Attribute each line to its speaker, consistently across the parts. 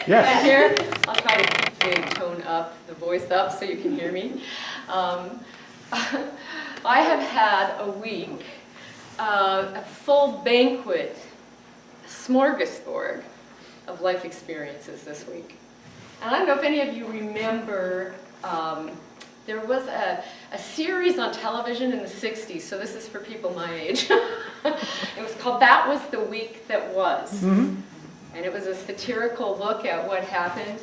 Speaker 1: Yes.
Speaker 2: Here, I'll try to tone up, the voice up so you can hear me. I have had a week, a full banquet, smorgasbord of life experiences this week. And I don't know if any of you remember, there was a series on television in the 60s, so this is for people my age. It was called That Was the Week That Was. Mm-hmm. And it was a satirical look at what happened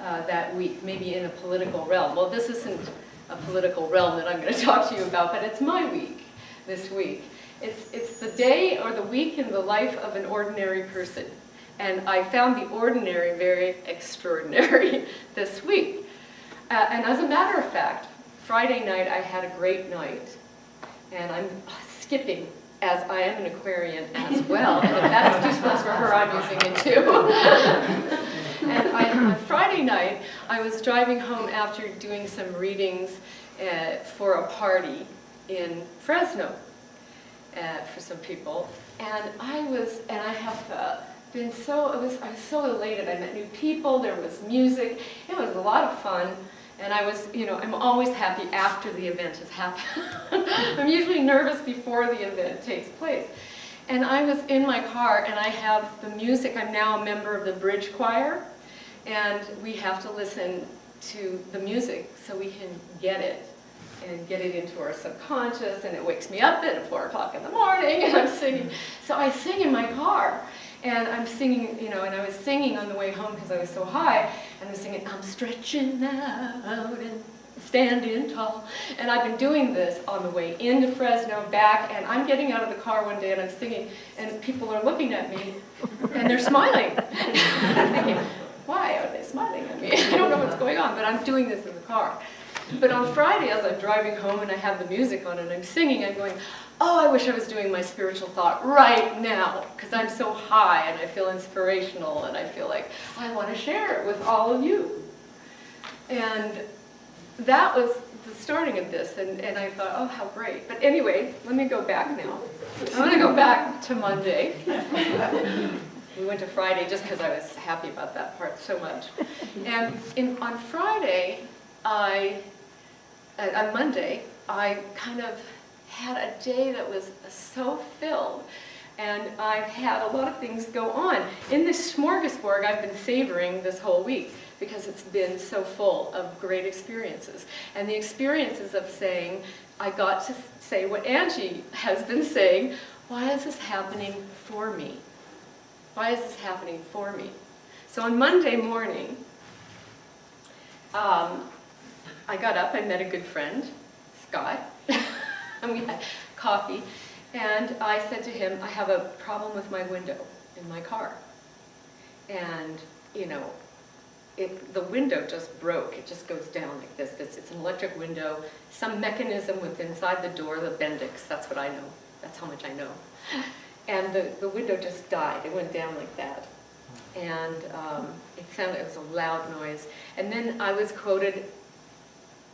Speaker 2: that week, maybe in a political realm. Well, this isn't a political realm that I'm going to talk to you about, but it's my week this week. It's the day or the week in the life of an ordinary person. And I found the ordinary very extraordinary this week. And as a matter of fact, Friday night I had a great night. And I'm skipping, as I am an Aquarian as well. And if that excuse was for her, I'm using it too. And on Friday night, I was driving home after doing some readings for a party in Fresno for some people. And I have been I was so elated. I met new people, there was music, it was a lot of fun. And I was, I'm always happy after the event has happened. I'm usually nervous before the event takes place. And I was in my car and I have the music. I'm now a member of the bridge choir. And we have to listen to the music so we can get it and get it into our subconscious. And it wakes me up at 4 o'clock in the morning and I'm singing. So I sing in my car. And I'm singing, and I was singing on the way home because I was so high, and I was singing, I'm stretching out and standing tall. And I've been doing this on the way into Fresno, back, and I'm getting out of the car one day and I'm singing, and people are looking at me, and they're smiling. I'm thinking, why are they smiling at me? I don't know what's going on, but I'm doing this in the car. But on Friday, as I'm driving home and I have the music on and I'm singing, I'm going, oh, I wish I was doing my spiritual thought right now, because I'm so high and I feel inspirational and I feel like I want to share it with all of you. And that was the starting of this, and I thought, oh, how great. But anyway, let me go back now. I'm going to go back to Monday. We went to Friday just because I was happy about that part so much. And on Friday, on Monday, I kind of had a day that was so filled, and I've had a lot of things go on. In this smorgasbord I've been savoring this whole week because it's been so full of great experiences. And the experiences of saying, I got to say what Angie has been saying, why is this happening for me? Why is this happening for me? So on Monday morning, I got up, I met a good friend, Scott, and we had coffee, and I said to him, I have a problem with my window in my car. And, the window just broke. It just goes down like this. It's an electric window, some mechanism within inside the door, the Bendix, that's what I know. That's how much I know. And the window just died. It went down like that. And it was a loud noise. And then I was quoted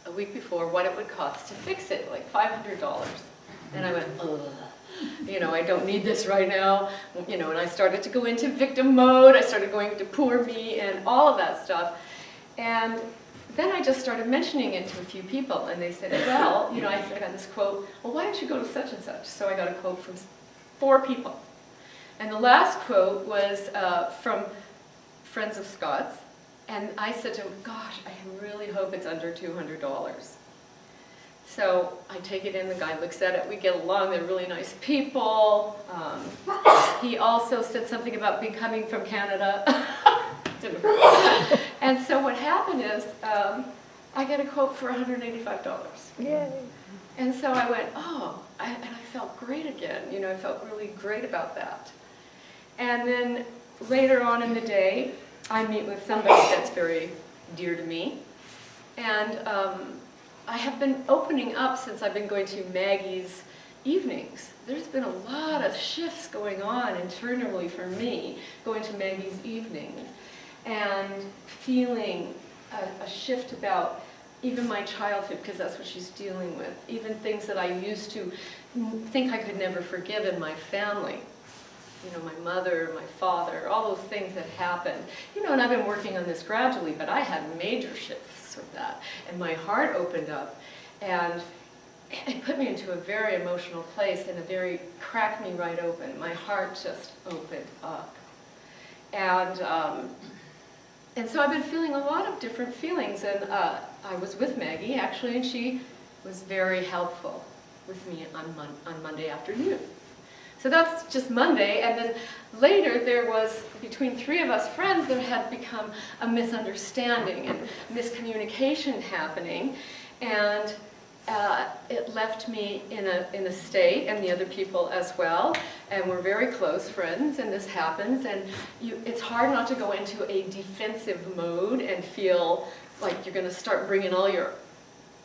Speaker 2: a week before what it would cost to fix it, like $500. And I went, ugh, I don't need this right now. And I started to go into victim mode. I started going into poor me and all of that stuff. And then I just started mentioning it to a few people. And they said, well, I got this quote, well, why don't you go to such and such? So I got a quote from 4 people. And the last quote was from Friends of Scott's. And I said to him, gosh, I really hope it's under $200. So I take it in, the guy looks at it, we get along, they're really nice people. He also said something about becoming from Canada. And so what happened is, I get a quote for $185.
Speaker 3: Yay.
Speaker 2: And so I went, oh, and I felt great again. I felt really great about that. And then later on in the day, I meet with somebody that's very dear to me. And I have been opening up since I've been going to Maggie's evenings. There's been a lot of shifts going on internally for me, going to Maggie's evenings, and feeling a shift about even my childhood, because that's what she's dealing with, even things that I used to think I could never forgive in my family. my mother, my father, all those things that happened. And I've been working on this gradually, but I had major shifts of that. And my heart opened up, and it put me into a very emotional place, and cracked me right open. My heart just opened up. And so I've been feeling a lot of different feelings, and I was with Maggie, actually, and she was very helpful with me on Monday afternoon. So that's just Monday, and then later there was, between three of us friends, there had become a misunderstanding and miscommunication happening, and it left me in a state, and the other people as well, and we're very close friends, and this happens, and it's hard not to go into a defensive mode and feel like you're going to start bringing all your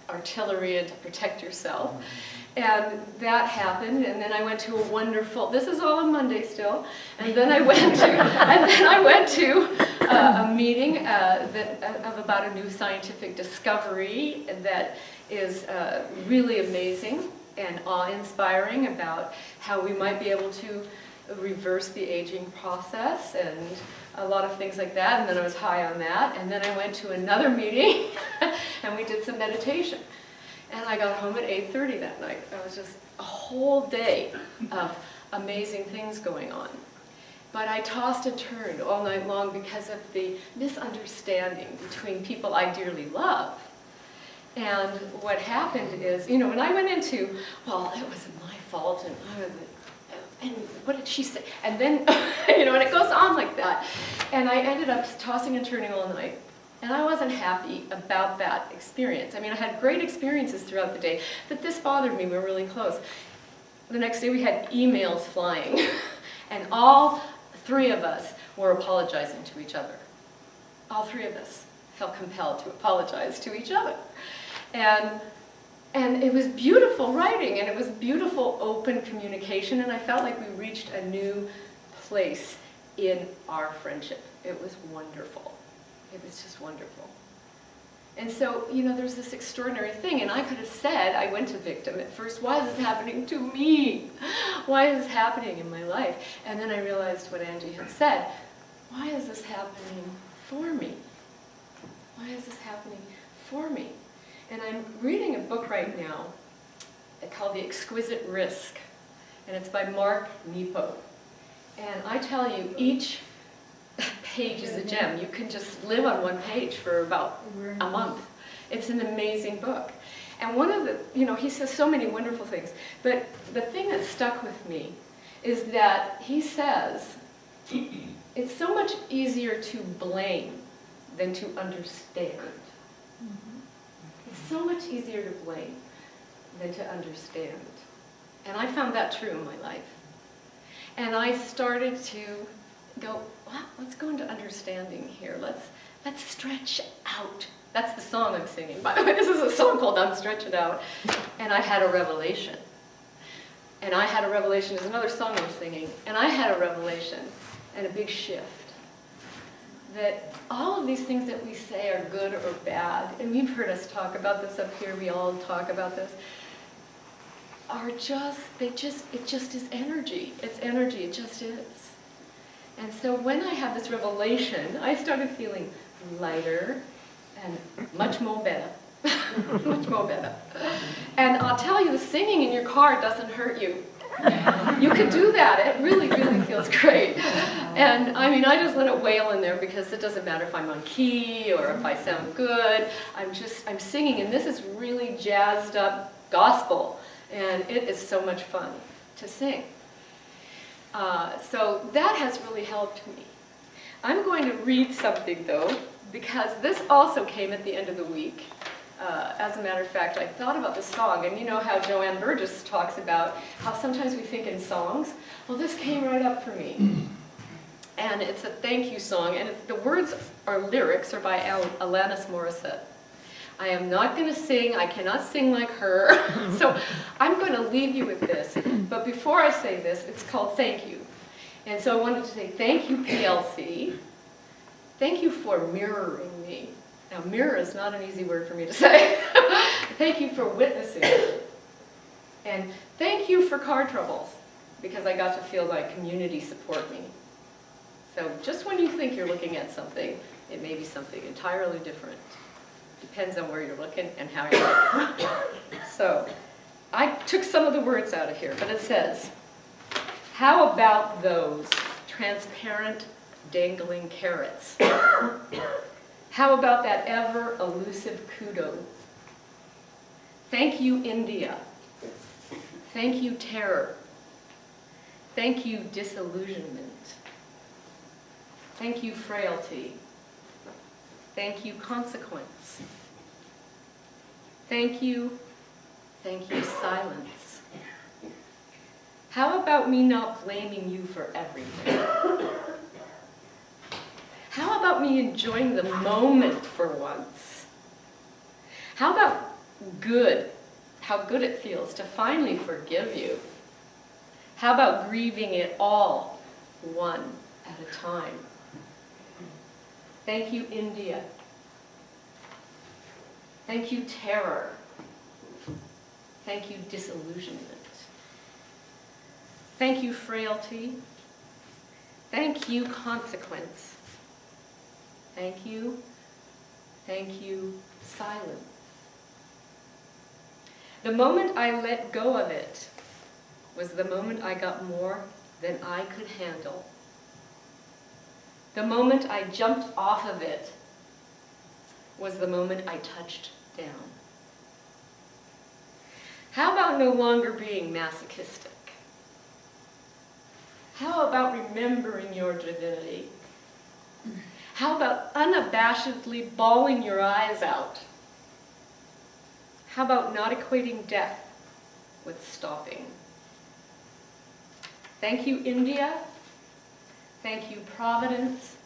Speaker 2: artillery in to protect yourself. And that happened, and then I went to a wonderful, this is all on Monday still, and then I went to a meeting of about a new scientific discovery that is really amazing and awe-inspiring about how we might be able to reverse the aging process and a lot of things like that. And then I was high on that, and then I went to another meeting and we did some meditation. And I got home at 8:30 that night. It was just a whole day of amazing things going on. But I tossed and turned all night long because of the misunderstanding between people I dearly love. And what happened is, when I went into, well, it wasn't my fault, and what did she say? And then, and it goes on like that. And I ended up tossing and turning all night. And I wasn't happy about that experience. I mean, I had great experiences throughout the day, but this bothered me. We were really close. The next day we had emails flying, and all three of us were apologizing to each other. All three of us felt compelled to apologize to each other. And it was beautiful writing, and it was beautiful open communication, and I felt like we reached a new place in our friendship. It was wonderful. It was just wonderful. And so, there's this extraordinary thing, and I could have said, I went to victim at first, why is this happening to me? Why is this happening in my life? And then I realized what Angie had said, why is this happening for me? Why is this happening for me? And I'm reading a book right now called The Exquisite Risk, and it's by Mark Nepo. And I tell you, each page is a gem. You can just live on one page for about a month. It's an amazing book. And one of the, he says so many wonderful things, but the thing that stuck with me is that he says, it's so much easier to blame than to understand. It's so much easier to blame than to understand. And I found that true in my life. And I started to go, well, let's go into understanding here. Let's stretch out. That's the song I'm singing. By the way, this is a song called I'm Stretching Out. And I had a revelation. And I had a revelation is another song I'm singing. And I had a revelation and a big shift. That all of these things that we say are good or bad, and you've heard us talk about this up here, we all talk about this, are just, it just is energy. It's energy, it just is. And so when I had this revelation, I started feeling lighter and much more better. Much more better. And I'll tell you, the singing in your car doesn't hurt you. You could do that. It really, really feels great. And I mean, I just let it wail in there because it doesn't matter if I'm on key or if I sound good. I'm singing, and this is really jazzed up gospel. And it is so much fun to sing. So that has really helped me. I'm going to read something, though, because this also came at the end of the week. As a matter of fact, I thought about this song, and you know how Joanne Burgess talks about how sometimes we think in songs? Well, this came right up for me. And it's a thank you song, and the words or lyrics are by Alanis Morissette. I am not going to sing, I cannot sing like her, so I'm going to leave you with this. But before I say this, it's called Thank You. And so I wanted to say thank you, PLC. Thank you for mirroring me. Now, mirror is not an easy word for me to say. Thank you for witnessing. And thank you for car troubles. because I got to feel my community support me. So just when you think you're looking at something, it may be something entirely different. Depends on where you're looking and how you're looking. So I took some of the words out of here, but it says, how about those transparent dangling carrots? How about that ever elusive kudo? Thank you, India. Thank you, terror. Thank you, disillusionment. Thank you, frailty. Thank you, consequence. Thank you, silence. How about me not blaming you for everything? How about me enjoying the moment for once? How about how good it feels to finally forgive you? How about grieving it all, one at a time? Thank you, India. Thank you, terror. Thank you, disillusionment. Thank you, frailty. Thank you, consequence. Thank you, silence. The moment I let go of it was the moment I got more than I could handle. The moment I jumped off of it was the moment I touched down. How about no longer being masochistic? How about remembering your divinity? How about unabashedly bawling your eyes out? How about not equating death with stopping? Thank you, India. Thank you, Providence.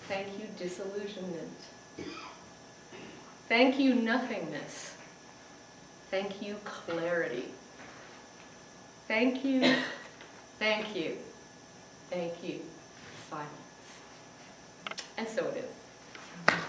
Speaker 2: Thank you, disillusionment. Thank you, nothingness. Thank you, clarity. Thank you, silence. And so it is.